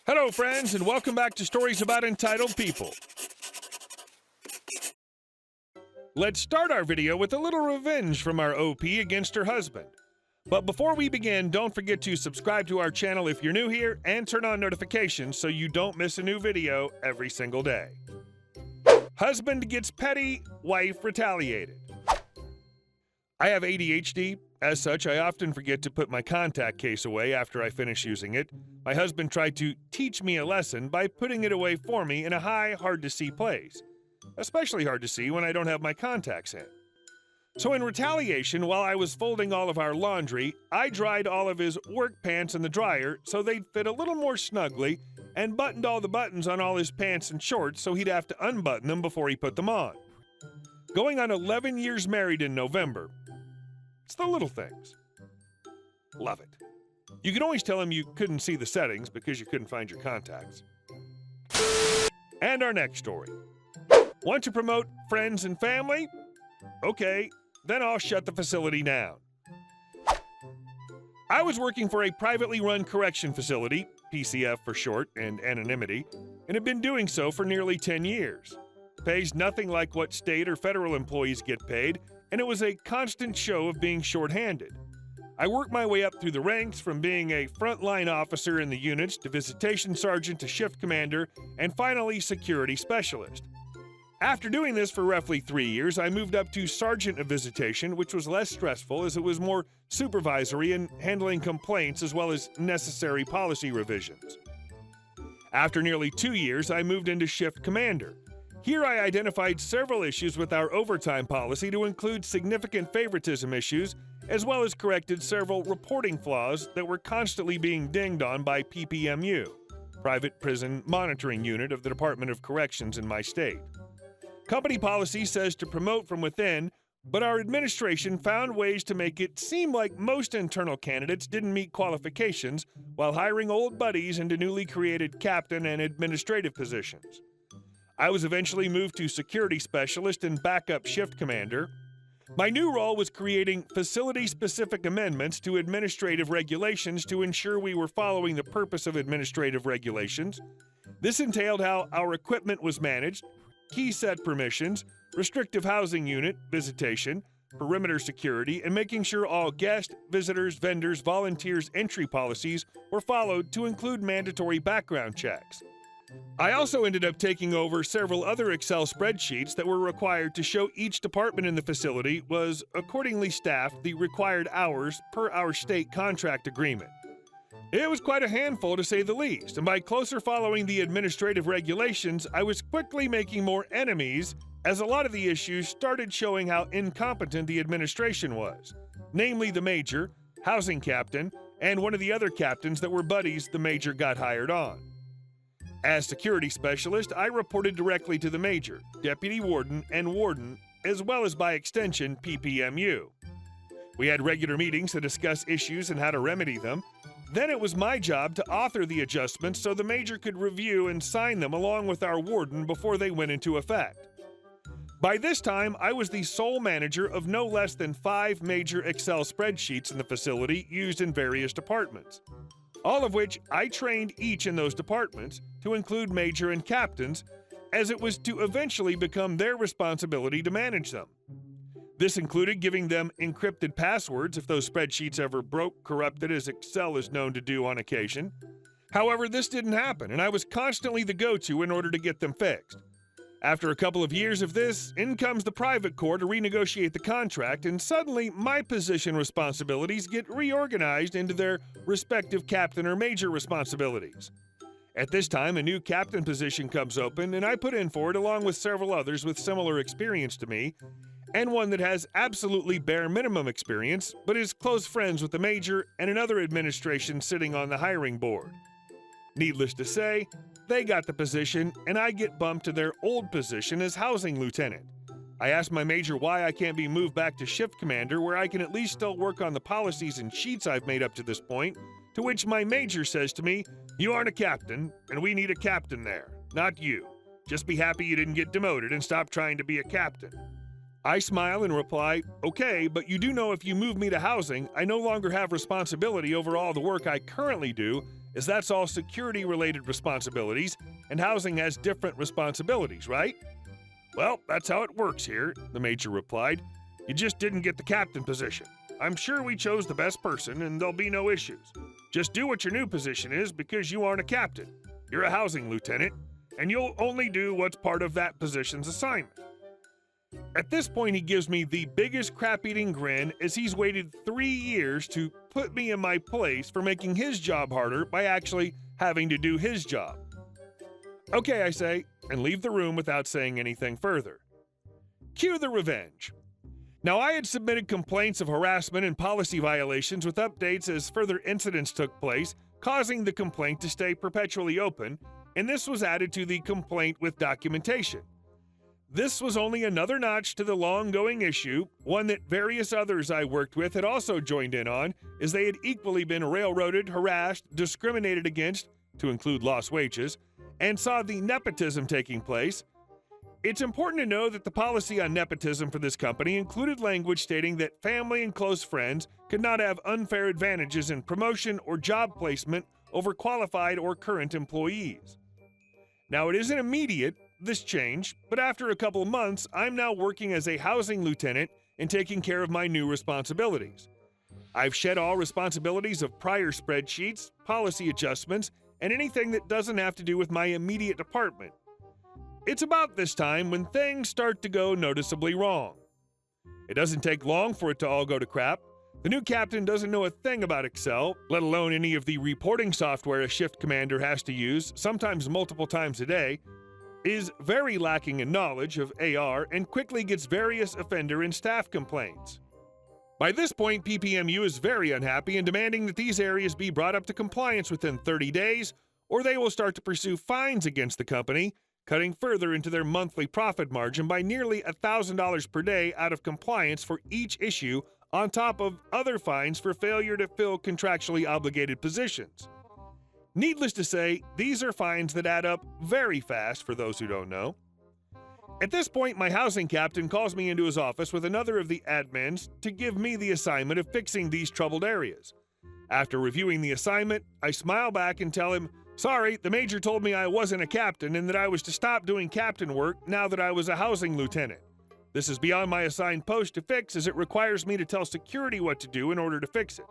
Hello, friends, and welcome back to Stories About Entitled People. Let's start our video with a little revenge from our OP against her husband. But before we begin, don't forget to subscribe to our channel if you're new here and turn on notifications so you don't miss a new video every single day. Husband gets petty, wife retaliated. I have ADHD. As such, I often forget to put my contact case away after I finish using it. My husband tried to teach me a lesson by putting it away for me in a high, hard-to-see place. Especially hard to see when I don't have my contacts in. So in retaliation, while I was folding all of our laundry, I dried all of his work pants in the dryer so they'd fit a little more snugly and buttoned all the buttons on all his pants and shorts so he'd have to unbutton them before he put them on. Going on 11 years married in November. It's the little things. Love it. You can always tell him you couldn't see the settings because you couldn't find your contacts. And our next story. Want to promote friends and family? Okay, then I'll shut the facility down. I was working for a privately run correction facility, PCF for short and anonymity, and have been doing so for nearly 10 years. It pays nothing like what state or federal employees get paid, and it was a constant show of being short-handed. I worked my way up through the ranks from being a frontline officer in the units to visitation sergeant to shift commander and finally security specialist. After doing this for roughly 3 years, I moved up to sergeant of visitation, which was less stressful as it was more supervisory and handling complaints as well as necessary policy revisions. After nearly 2 years, I moved into shift commander. Here I identified several issues with our overtime policy to include significant favoritism issues, as well as corrected several reporting flaws that were constantly being dinged on by PPMU, Private Prison Monitoring Unit of the Department of Corrections in my state. Company policy says to promote from within, but our administration found ways to make it seem like most internal candidates didn't meet qualifications while hiring old buddies into newly created captain and administrative positions. I was eventually moved to security specialist and backup shift commander. My new role was creating facility-specific amendments to administrative regulations to ensure we were following the purpose of administrative regulations. This entailed how our equipment was managed, key set permissions, restrictive housing unit, visitation, perimeter security, and making sure all guests, visitors, vendors, volunteers' entry policies were followed to include mandatory background checks. I also ended up taking over several other Excel spreadsheets that were required to show each department in the facility was accordingly staffed the required hours per our state contract agreement. It was quite a handful to say the least, and by closer following the administrative regulations, I was quickly making more enemies as a lot of the issues started showing how incompetent the administration was, namely the major, housing captain, and one of the other captains that were buddies the major got hired on. As security specialist, I reported directly to the major, deputy warden, and warden, as well as by extension PPMU. We had regular meetings to discuss issues and how to remedy them. Then it was my job to author the adjustments so the major could review and sign them along with our warden before they went into effect. By this time, I was the sole manager of no less than 5 major Excel spreadsheets in the facility used in various departments, all of which I trained each in those departments to include major and captains, as it was to eventually become their responsibility to manage them. This included giving them encrypted passwords if those spreadsheets ever broke, corrupted, as Excel is known to do on occasion. However, this didn't happen, and I was constantly the go-to in order to get them fixed. After a couple of years of this, in comes the private corps to renegotiate the contract, and suddenly my position responsibilities get reorganized into their respective captain or major responsibilities. At this time, a new captain position comes open, and I put in for it along with several others with similar experience to me, and one that has absolutely bare minimum experience, but is close friends with the major and another administration sitting on the hiring board. Needless to say, they got the position, and I get bumped to their old position as housing lieutenant. I asked my major why I can't be moved back to shift commander where I can at least still work on the policies and sheets I've made up to this point, to which my major says to me, "You aren't a captain, and we need a captain there, not you. Just be happy you didn't get demoted and stop trying to be a captain." I smile and reply, "Okay, but you do know if you move me to housing, I no longer have responsibility over all the work I currently do, as that's all security-related responsibilities, and housing has different responsibilities, right? Well, that's how it works here, the major replied. You just didn't get the captain position. I'm sure we chose the best person, and there'll be no issues. Just do what your new position is because you aren't a captain. You're a housing lieutenant, and you'll only do what's part of that position's assignment. At this point, he gives me the biggest crap-eating grin as he's waited 3 years to put me in my place for making his job harder by actually having to do his job. Okay, I say, and leave the room without saying anything further. Cue the revenge. Now, I had submitted complaints of harassment and policy violations with updates as further incidents took place, causing the complaint to stay perpetually open, and this was added to the complaint with documentation. This was only another notch to the long-going issue, one that various others I worked with had also joined in on, as they had equally been railroaded, harassed, discriminated against, to include lost wages, and saw the nepotism taking place. It's important to know that the policy on nepotism for this company included language stating that family and close friends could not have unfair advantages in promotion or job placement over qualified or current employees. Now, it isn't immediate, this change, but after a couple of months, I'm now working as a housing lieutenant and taking care of my new responsibilities. I've shed all responsibilities of prior spreadsheets, policy adjustments, and anything that doesn't have to do with my immediate department. It's about this time when things start to go noticeably wrong. It doesn't take long for it to all go to crap. The new captain doesn't know a thing about Excel, let alone any of the reporting software a shift commander has to use, sometimes multiple times a day, is very lacking in knowledge of AR, and quickly gets various offender and staff complaints. By this point, PPMU is very unhappy and demanding that these areas be brought up to compliance within 30 days, or they will start to pursue fines against the company, cutting further into their monthly profit margin by nearly $1,000 per day out of compliance for each issue, on top of other fines for failure to fill contractually obligated positions. Needless to say, these are fines that add up very fast for those who don't know. At this point, my housing captain calls me into his office with another of the admins to give me the assignment of fixing these troubled areas. After reviewing the assignment, I smile back and tell him, sorry, the major told me I wasn't a captain and that I was to stop doing captain work now that I was a housing lieutenant. This is beyond my assigned post to fix, as it requires me to tell security what to do in order to fix it.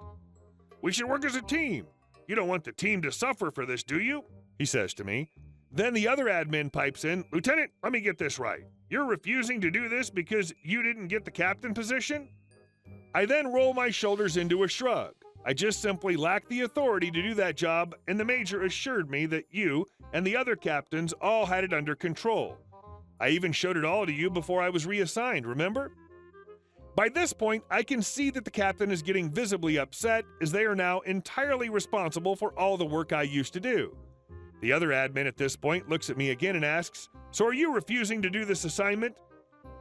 We should work as a team. You don't want the team to suffer for this, do you? He says to me. Then the other admin pipes in, Lieutenant, let me get this right. You're refusing to do this because you didn't get the captain position? I then roll my shoulders into a shrug. I just simply lack the authority to do that job, and the major assured me that you and the other captains all had it under control. I even showed it all to you before I was reassigned, remember? By this point, I can see that the captain is getting visibly upset, as they are now entirely responsible for all the work I used to do. The other admin at this point looks at me again and asks, so are you refusing to do this assignment?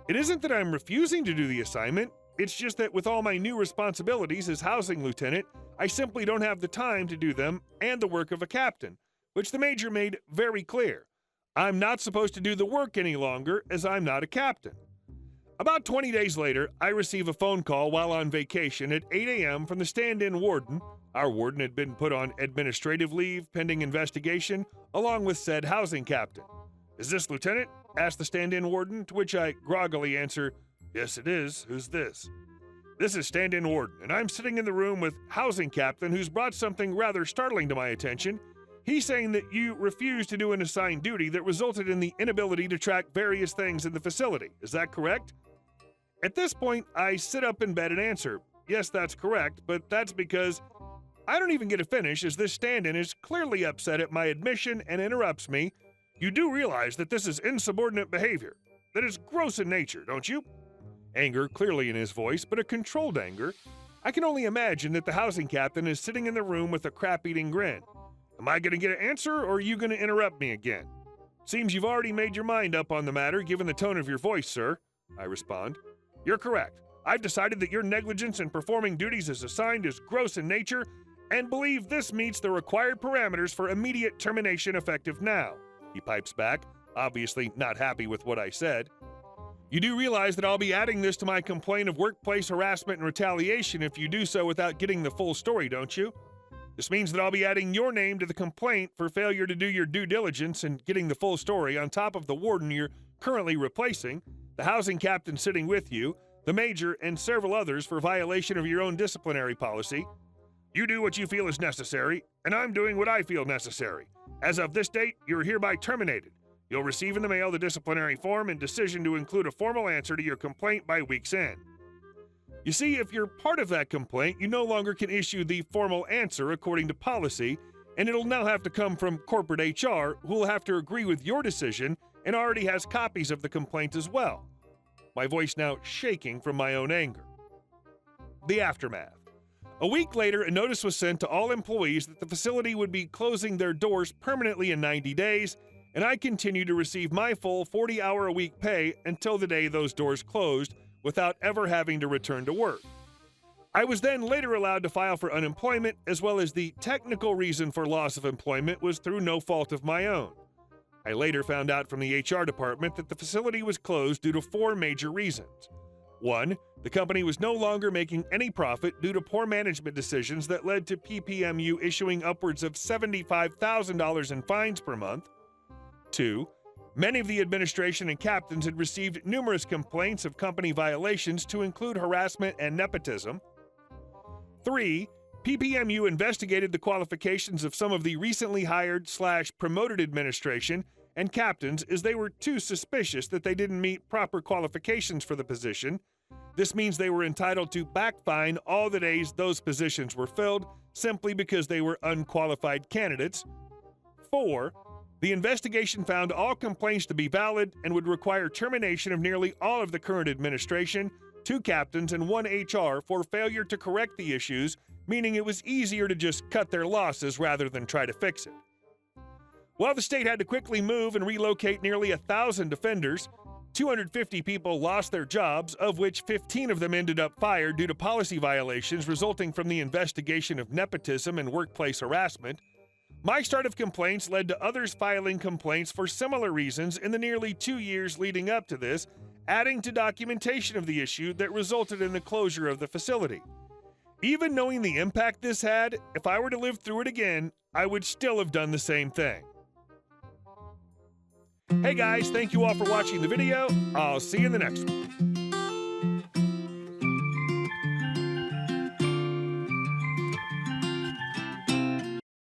It isn't that I'm refusing to do the assignment, it's just that with all my new responsibilities as housing lieutenant, I simply don't have the time to do them and the work of a captain, which the major made very clear. I'm not supposed to do the work any longer, as I'm not a captain. About 20 days later, I receive a phone call while on vacation at 8 a.m. from the stand-in warden. Our warden had been put on administrative leave pending investigation, along with said housing captain. Is this Lieutenant? Asked the stand-in warden, to which I groggily answer, yes it is, who's this? This is stand-in warden, and I'm sitting in the room with housing captain, who's brought something rather startling to my attention. He's saying that you refused to do an assigned duty that resulted in the inability to track various things in the facility. Is that correct? At this point, I sit up in bed and answer, yes, that's correct, but that's because I don't even get to finish, as this stand-in is clearly upset at my admission and interrupts me. You do realize that this is insubordinate behavior, that it's gross in nature, don't you? Anger clearly in his voice, but a controlled anger. I can only imagine that the housing captain is sitting in the room with a crap-eating grin. Am I going to get an answer, or are you going to interrupt me again? Seems you've already made your mind up on the matter, given the tone of your voice, sir, I respond. You're correct. I've decided that your negligence in performing duties as assigned is gross in nature, and believe this meets the required parameters for immediate termination effective now, he pipes back, obviously not happy with what I said. You do realize that I'll be adding this to my complaint of workplace harassment and retaliation if you do so without getting the full story, don't you? This means that I'll be adding your name to the complaint for failure to do your due diligence and getting the full story on top of the warden you're currently replacing, the housing captain sitting with you, the major, and several others for violation of your own disciplinary policy. You do what you feel is necessary, and I'm doing what I feel necessary. As of this date, you're hereby terminated. You'll receive in the mail the disciplinary form and decision to include a formal answer to your complaint by week's end. You see, if you're part of that complaint, you no longer can issue the formal answer according to policy, and it'll now have to come from corporate HR, who will have to agree with your decision and already has copies of the complaint as well. My voice now shaking from my own anger. The aftermath. A week later, a notice was sent to all employees that the facility would be closing their doors permanently in 90 days, and I continued to receive my full 40-hour-a-week pay until the day those doors closed, without ever having to return to work. I was then later allowed to file for unemployment, as well as the technical reason for loss of employment was through no fault of my own. I later found out from the HR department that the facility was closed due to 4 major reasons. 1, the company was no longer making any profit due to poor management decisions that led to PPMU issuing upwards of $75,000 in fines per month. 2, many of the administration and captains had received numerous complaints of company violations to include harassment and nepotism. 3, PPMU investigated the qualifications of some of the recently hired/promoted administration and captains as they were too suspicious that they didn't meet proper qualifications for the position. This means they were entitled to backfine all the days those positions were filled simply because they were unqualified candidates. 4, the investigation found all complaints to be valid and would require termination of nearly all of the current administration, 2 captains, and 1 HR for failure to correct the issues, meaning it was easier to just cut their losses rather than try to fix it. While the state had to quickly move and relocate nearly 1,000 offenders, 250 people lost their jobs, of which 15 of them ended up fired due to policy violations resulting from the investigation of nepotism and workplace harassment. My start of complaints led to others filing complaints for similar reasons in the nearly 2 years leading up to this, adding to documentation of the issue that resulted in the closure of the facility. Even knowing the impact this had, if I were to live through it again, I would still have done the same thing. Hey guys, thank you all for watching the video. I'll see you in the next one.